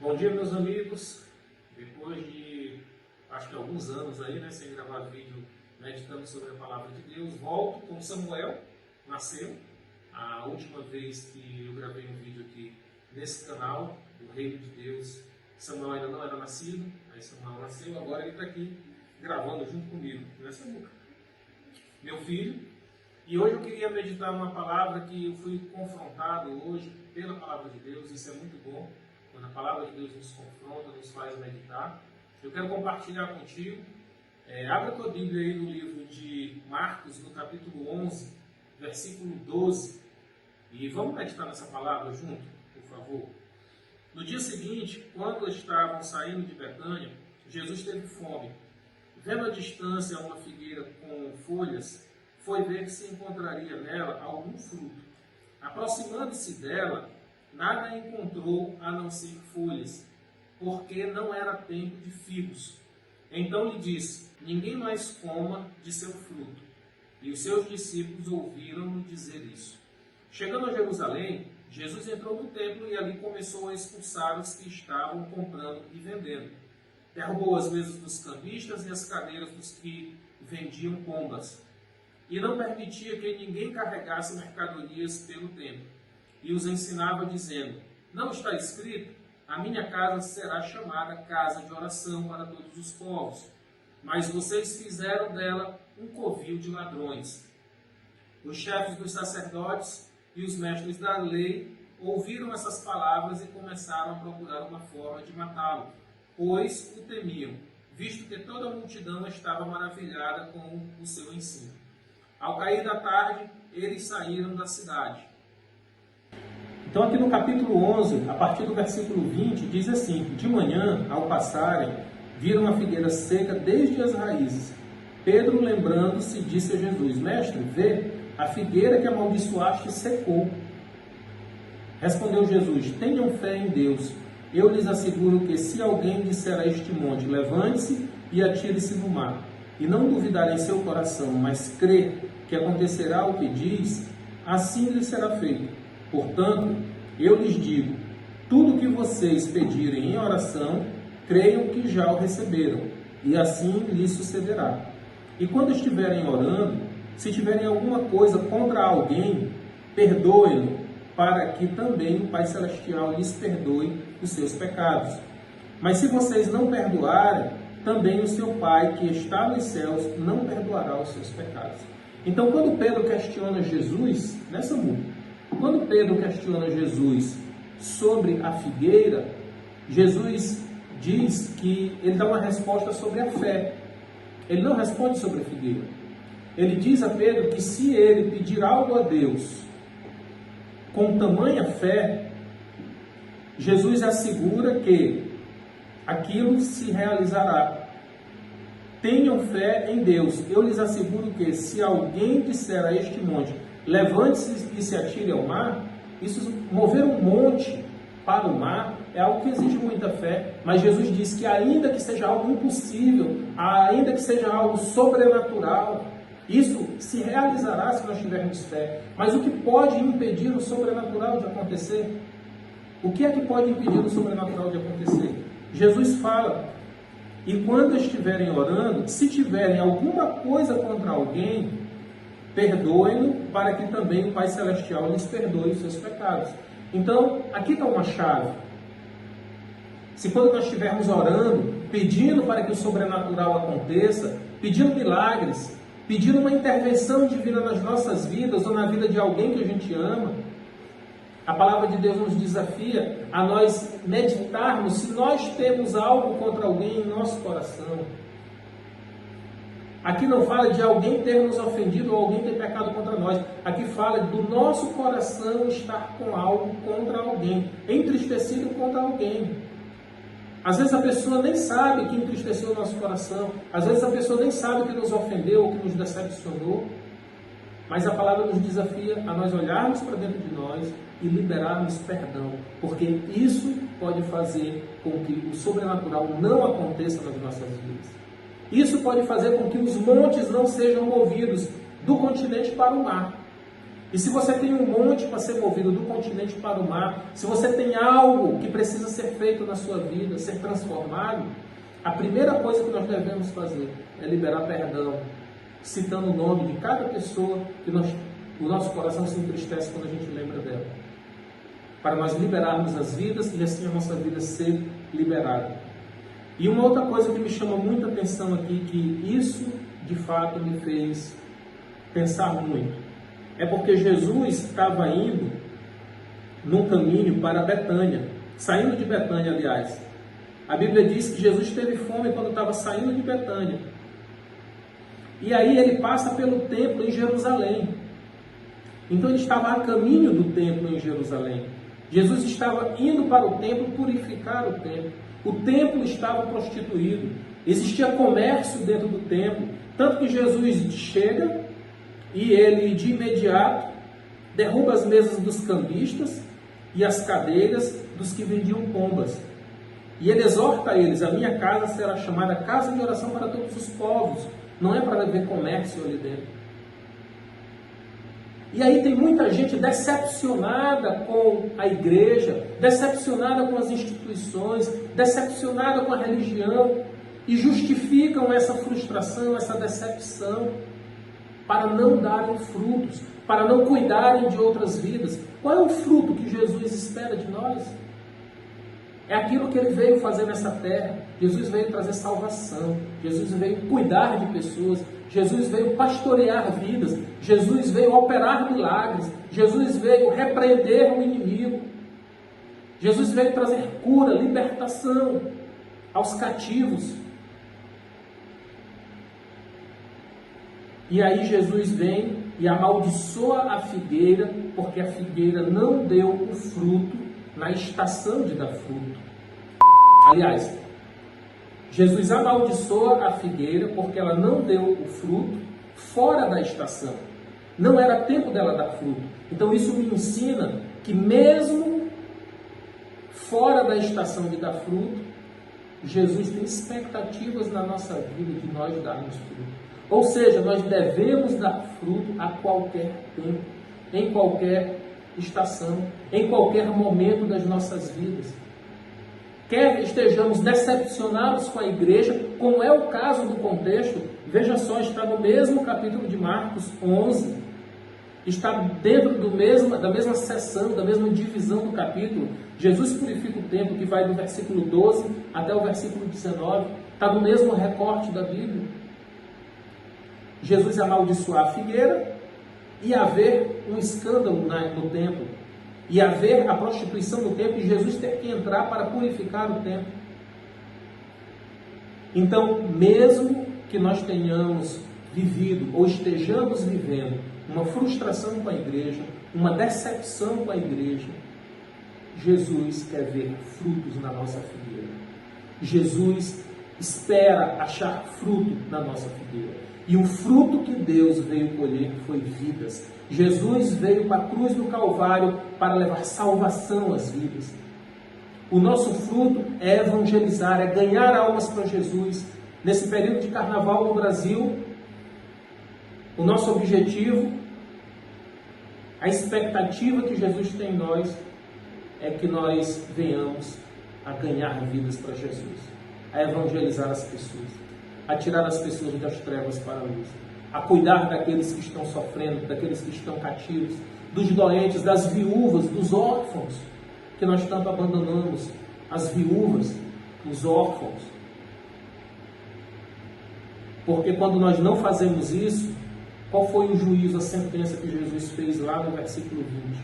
Bom dia, meus amigos. Depois de, acho que alguns anos aí, sem gravar vídeo meditando sobre a palavra de Deus, volto com Samuel, nasceu. A última vez que eu gravei um vídeo aqui nesse canal, do Reino de Deus, Samuel ainda não era nascido, aí Samuel nasceu, agora ele está aqui gravando junto comigo, né, Samuel? Meu filho. E hoje eu queria meditar uma palavra que eu fui confrontado hoje pela palavra de Deus, isso é muito bom. Quando a palavra de Deus nos confronta, nos faz meditar. Eu quero compartilhar contigo. Abra a tua Bíblia aí no livro de Marcos, no capítulo 11, versículo 12. E vamos meditar nessa palavra junto, por favor. No dia seguinte, quando estavam saindo de Betânia, Jesus teve fome. Vendo à distância uma figueira com folhas, foi ver se encontraria nela algum fruto. Aproximando-se dela, nada encontrou a não ser folhas, porque não era tempo de figos. Então lhe disse: ninguém mais coma de seu fruto. E os seus discípulos ouviram-no dizer isso. Chegando a Jerusalém, Jesus entrou no templo e ali começou a expulsar os que estavam comprando e vendendo. Derrubou as mesas dos cambistas e as cadeiras dos que vendiam pombas. E não permitia que ninguém carregasse mercadorias pelo templo. E os ensinava dizendo: não está escrito, a minha casa será chamada casa de oração para todos os povos, mas vocês fizeram dela um covil de ladrões. Os chefes dos sacerdotes e os mestres da lei ouviram essas palavras e começaram a procurar uma forma de matá-lo, pois o temiam, visto que toda a multidão estava maravilhada com o seu ensino. Ao cair da tarde, eles saíram da cidade. Então aqui no capítulo 11, a partir do versículo 20, diz assim: de manhã, ao passarem, viram a figueira seca desde as raízes. Pedro, lembrando-se, disse a Jesus: mestre, vê, a figueira que amaldiçoaste secou. Respondeu Jesus: tenham fé em Deus. Eu lhes asseguro que se alguém disser a este monte, levante-se e atire-se no mar, e não duvidar em seu coração, mas crer que acontecerá o que diz, assim lhe será feito. Portanto, eu lhes digo, tudo o que vocês pedirem em oração, creiam que já o receberam, e assim lhes sucederá. E quando estiverem orando, se tiverem alguma coisa contra alguém, perdoem-no, para que também o Pai Celestial lhes perdoe os seus pecados. Mas se vocês não perdoarem, também o seu Pai, que está nos céus, não perdoará os seus pecados. Então, quando Pedro questiona Jesus, nessa música, quando Pedro questiona Jesus sobre a figueira, Jesus diz que ele dá uma resposta sobre a fé. Ele não responde sobre a figueira. Ele diz a Pedro que se ele pedir algo a Deus com tamanha fé, Jesus assegura que aquilo se realizará. Tenham fé em Deus. Eu lhes asseguro que se alguém disser a este monte, levante-se e se atire ao mar, isso, mover um monte para o mar, é algo que exige muita fé. Mas Jesus diz que ainda que seja algo impossível, ainda que seja algo sobrenatural, isso se realizará se nós tivermos fé. Mas o que pode impedir o sobrenatural de acontecer? O que é que pode impedir o sobrenatural de acontecer? Jesus fala: e quando estiverem orando, se tiverem alguma coisa contra alguém, perdoem-no, para que também o Pai Celestial lhes perdoe os seus pecados. Então, aqui está uma chave. Se quando nós estivermos orando, pedindo para que o sobrenatural aconteça, pedindo milagres, pedindo uma intervenção divina nas nossas vidas ou na vida de alguém que a gente ama, a palavra de Deus nos desafia a nós meditarmos se nós temos algo contra alguém em nosso coração. Aqui não fala de alguém ter nos ofendido ou alguém ter pecado contra nós. Aqui fala do nosso coração estar com algo contra alguém, entristecido contra alguém. Às vezes a pessoa nem sabe que entristeceu o nosso coração. Às vezes a pessoa nem sabe que nos ofendeu ou que nos decepcionou. Mas a palavra nos desafia a nós olharmos para dentro de nós e liberarmos perdão, porque isso pode fazer com que o sobrenatural não aconteça nas nossas vidas. Isso pode fazer com que os montes não sejam movidos do continente para o mar. E se você tem um monte para ser movido do continente para o mar, se você tem algo que precisa ser feito na sua vida, ser transformado, a primeira coisa que nós devemos fazer é liberar perdão, citando o nome de cada pessoa que o nosso coração se entristece quando a gente lembra dela. Para nós liberarmos as vidas e assim a nossa vida ser liberada. E uma outra coisa que me chama muita atenção aqui, que isso de fato me fez pensar muito, é porque Jesus estava indo num caminho para Betânia, saindo de Betânia, aliás. A Bíblia diz que Jesus teve fome quando estava saindo de Betânia. E aí ele passa pelo templo em Jerusalém. Então ele estava a caminho do templo em Jerusalém. Jesus estava indo para o templo purificar o templo. O templo estava prostituído. Existia comércio dentro do templo. Tanto que Jesus chega e ele de imediato derruba as mesas dos cambistas e as cadeiras dos que vendiam pombas. E ele exorta eles: a minha casa será chamada casa de oração para todos os povos. Não é para haver comércio ali dentro. E aí tem muita gente decepcionada com a igreja, decepcionada com as instituições, decepcionada com a religião, e justificam essa frustração, essa decepção, para não darem frutos, para não cuidarem de outras vidas. Qual é o fruto que Jesus espera de nós? É aquilo que ele veio fazer nessa terra. Jesus veio trazer salvação. Jesus veio cuidar de pessoas. Jesus veio pastorear vidas. Jesus veio operar milagres. Jesus veio repreender o inimigo. Jesus veio trazer cura, libertação aos cativos. E aí Jesus vem e amaldiçoa a figueira, porque a figueira não deu o fruto na estação de dar fruto. Aliás, Jesus amaldiçoa a figueira porque ela não deu o fruto fora da estação. Não era tempo dela dar fruto. Então isso me ensina que mesmo fora da estação de dar fruto, Jesus tem expectativas na nossa vida de nós darmos fruto. Ou seja, nós devemos dar fruto a qualquer tempo, em qualquer estação, em qualquer momento das nossas vidas. Quer estejamos decepcionados com a igreja, como é o caso do contexto, veja só, está no mesmo capítulo de Marcos 11, está dentro da mesma seção, da mesma divisão do capítulo. Jesus purifica o templo, que vai do versículo 12 até o versículo 19, está no mesmo recorte da Bíblia. Jesus amaldiçoar a figueira e haver um escândalo no templo, e haver a prostituição do templo, e Jesus ter que entrar para purificar o templo. Então, mesmo que nós tenhamos vivido ou estejamos vivendo uma frustração com a igreja, uma decepção com a igreja, Jesus quer ver frutos na nossa figueira. Jesus espera achar fruto na nossa figueira. E o fruto que Deus veio colher foi vidas. Jesus veio para a cruz do Calvário para levar salvação às vidas. O nosso fruto é evangelizar, é ganhar almas para Jesus. Nesse período de carnaval no Brasil, o nosso objetivo, a expectativa que Jesus tem em nós, é que nós venhamos a ganhar vidas para Jesus, a evangelizar as pessoas, a tirar as pessoas das trevas para a luz, a cuidar daqueles que estão sofrendo, daqueles que estão cativos, dos doentes, das viúvas, dos órfãos, que nós tanto abandonamos, as viúvas, os órfãos. Porque quando nós não fazemos isso, qual foi o juízo, a sentença que Jesus fez lá no versículo 20?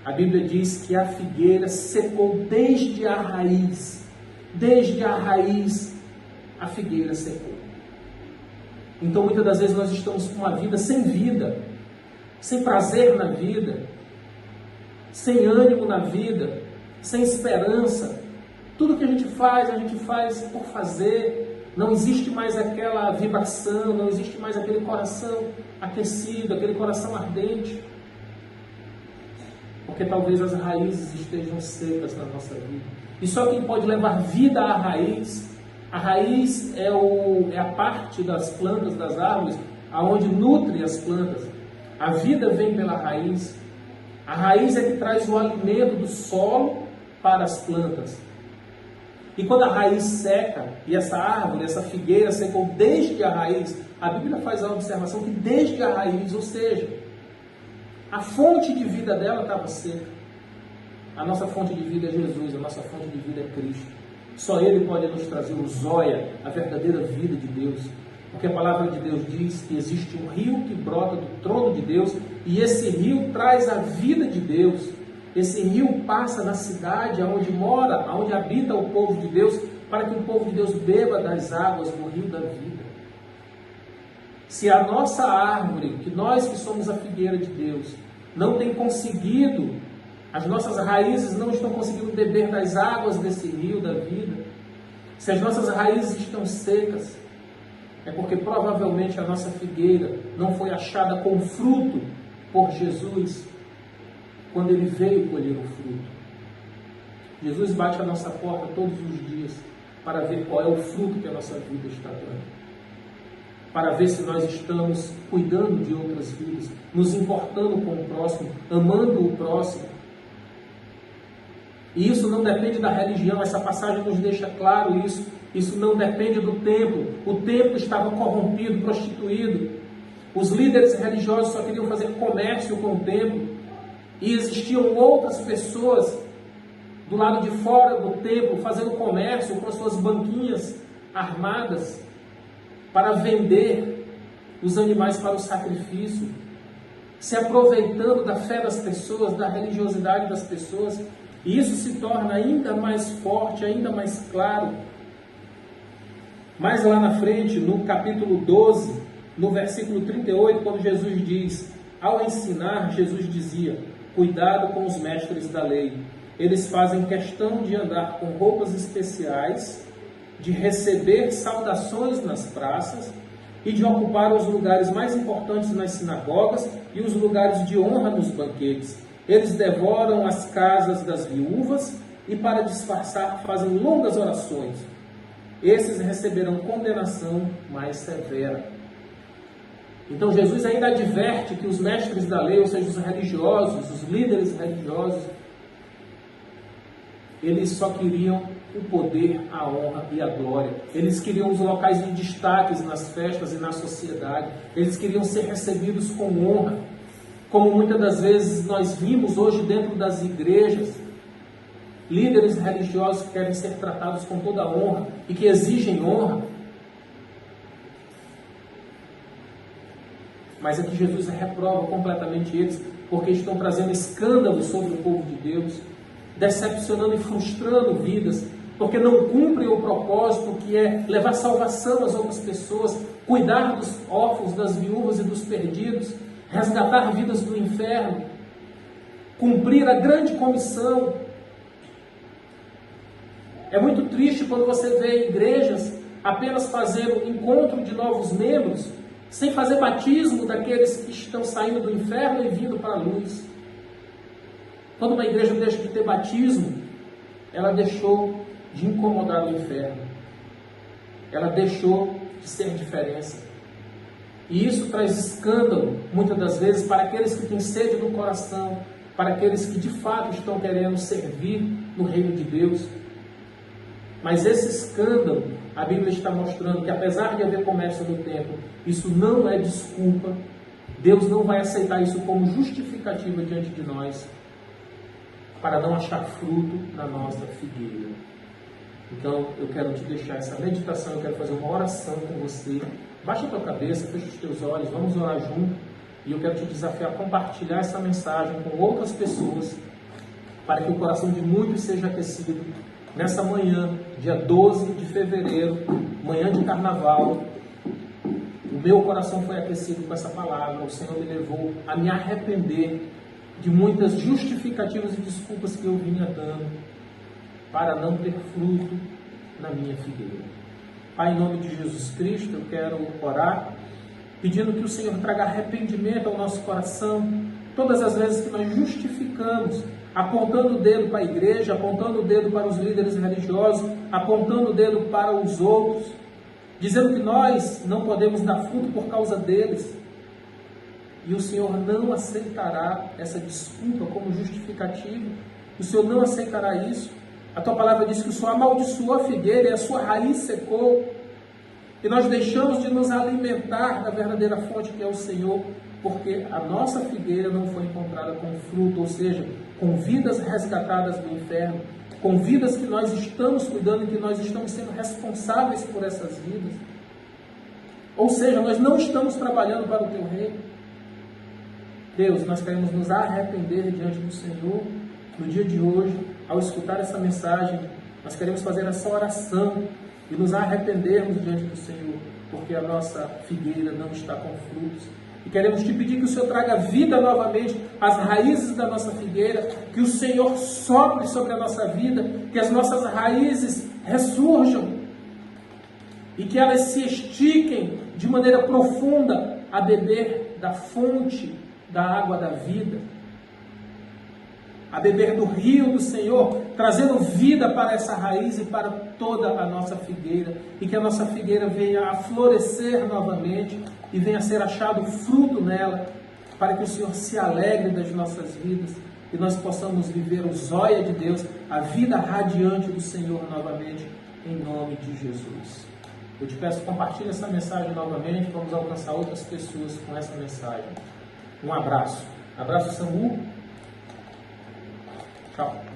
A Bíblia diz que a figueira secou desde a raiz. Desde a raiz, a figueira secou. Então, muitas das vezes nós estamos com uma vida, sem prazer na vida, sem ânimo na vida, sem esperança. Tudo que a gente faz por fazer. Não existe mais aquela vibração, não existe mais aquele coração aquecido, aquele coração ardente. Porque talvez as raízes estejam secas na nossa vida. E só quem pode levar vida à raiz. A raiz é a parte das plantas, das árvores, aonde nutre as plantas. A vida vem pela raiz. A raiz é que traz o alimento do solo para as plantas. E quando a raiz seca, e essa árvore, essa figueira secou desde a raiz, a Bíblia faz a observação que desde a raiz, ou seja, a fonte de vida dela estava seca. A nossa fonte de vida é Jesus, a nossa fonte de vida é Cristo. Só Ele pode nos trazer o zoia, a verdadeira vida de Deus. Porque a palavra de Deus diz que existe um rio que brota do trono de Deus, e esse rio traz a vida de Deus. Esse rio passa na cidade onde mora, onde habita o povo de Deus, para que o povo de Deus beba das águas do rio da vida. Se a nossa árvore, que nós que somos a figueira de Deus, não tem conseguido, as nossas raízes não estão conseguindo beber das águas desse rio da vida, se as nossas raízes estão secas, é porque provavelmente a nossa figueira não foi achada com fruto por Jesus, quando Ele veio colher o fruto. Jesus bate a nossa porta todos os dias para ver qual é o fruto que a nossa vida está dando. Para ver se nós estamos cuidando de outras vidas, nos importando com o próximo, amando o próximo. E isso não depende da religião, essa passagem nos deixa claro isso. Isso não depende do templo. O templo estava corrompido, prostituído. Os líderes religiosos só queriam fazer comércio com o templo. E existiam outras pessoas do lado de fora do templo fazendo comércio com as suas banquinhas armadas para vender os animais para o sacrifício, se aproveitando da fé das pessoas, da religiosidade das pessoas. E isso se torna ainda mais forte, ainda mais claro. Mais lá na frente, no capítulo 12, no versículo 38, quando Jesus diz, ao ensinar, Jesus dizia: cuidado com os mestres da lei. Eles fazem questão de andar com roupas especiais, de receber saudações nas praças e de ocupar os lugares mais importantes nas sinagogas e os lugares de honra nos banquetes. Eles devoram as casas das viúvas e, para disfarçar, fazem longas orações. Esses receberão condenação mais severa. Então Jesus ainda adverte que os mestres da lei, ou seja, os religiosos, os líderes religiosos, eles só queriam o poder, a honra e a glória. Eles queriam os locais de destaques nas festas e na sociedade. Eles queriam ser recebidos com honra, como muitas das vezes nós vimos hoje dentro das igrejas, líderes religiosos que querem ser tratados com toda a honra e que exigem honra. Mas aqui Jesus reprova completamente eles, porque estão trazendo escândalo sobre o povo de Deus, decepcionando e frustrando vidas, porque não cumprem o propósito que é levar salvação às outras pessoas, cuidar dos órfãos, das viúvas e dos perdidos, resgatar vidas do inferno, cumprir a grande comissão. É muito triste quando você vê igrejas apenas fazendo encontro de novos membros, sem fazer batismo daqueles que estão saindo do inferno e vindo para a luz. Quando uma igreja deixa de ter batismo, ela deixou de incomodar o inferno. Ela deixou de ser diferença. E isso traz escândalo, muitas das vezes, para aqueles que têm sede no coração, para aqueles que de fato estão querendo servir no reino de Deus. Mas esse escândalo, a Bíblia está mostrando que apesar de haver comércio no templo, isso não é desculpa. Deus não vai aceitar isso como justificativa diante de nós, para não achar fruto na nossa figueira. Então, eu quero te deixar essa meditação, eu quero fazer uma oração com você. Baixa a tua cabeça, fecha os teus olhos, vamos orar junto. E eu quero te desafiar a compartilhar essa mensagem com outras pessoas, para que o coração de muitos seja aquecido. Nessa manhã, dia 12 de fevereiro, manhã de carnaval, o meu coração foi aquecido com essa palavra. O Senhor me levou a me arrepender de muitas justificativas e desculpas que eu vinha dando para não ter fruto na minha figueira. Pai, em nome de Jesus Cristo, eu quero orar, pedindo que o Senhor traga arrependimento ao nosso coração, todas as vezes que nós justificamos, apontando o dedo para a igreja, apontando o dedo para os líderes religiosos, apontando o dedo para os outros, dizendo que nós não podemos dar fruto por causa deles. E o Senhor não aceitará essa desculpa como justificativa. O Senhor não aceitará isso. A tua palavra diz que o Senhor amaldiçoou a figueira e a sua raiz secou. E nós deixamos de nos alimentar da verdadeira fonte que é o Senhor, porque a nossa figueira não foi encontrada com fruto, ou seja, com vidas resgatadas do inferno, com vidas que nós estamos cuidando e que nós estamos sendo responsáveis por essas vidas. Ou seja, nós não estamos trabalhando para o teu reino. Deus, nós queremos nos arrepender diante do Senhor no dia de hoje, ao escutar essa mensagem. Nós queremos fazer essa oração e nos arrependermos diante do Senhor, porque a nossa figueira não está com frutos. E queremos te pedir que o Senhor traga vida novamente às raízes da nossa figueira, que o Senhor sopre sobre a nossa vida, que as nossas raízes ressurjam e que elas se estiquem de maneira profunda a beber da fonte da água da vida, a beber do rio do Senhor, trazendo vida para essa raiz e para toda a nossa figueira, e que a nossa figueira venha a florescer novamente e venha a ser achado fruto nela, para que o Senhor se alegre das nossas vidas e nós possamos viver o zóia de Deus, a vida radiante do Senhor novamente, em nome de Jesus. Eu te peço, compartilhe essa mensagem novamente, vamos alcançar outras pessoas com essa mensagem. Um abraço. Abraço, Samu. Tchau.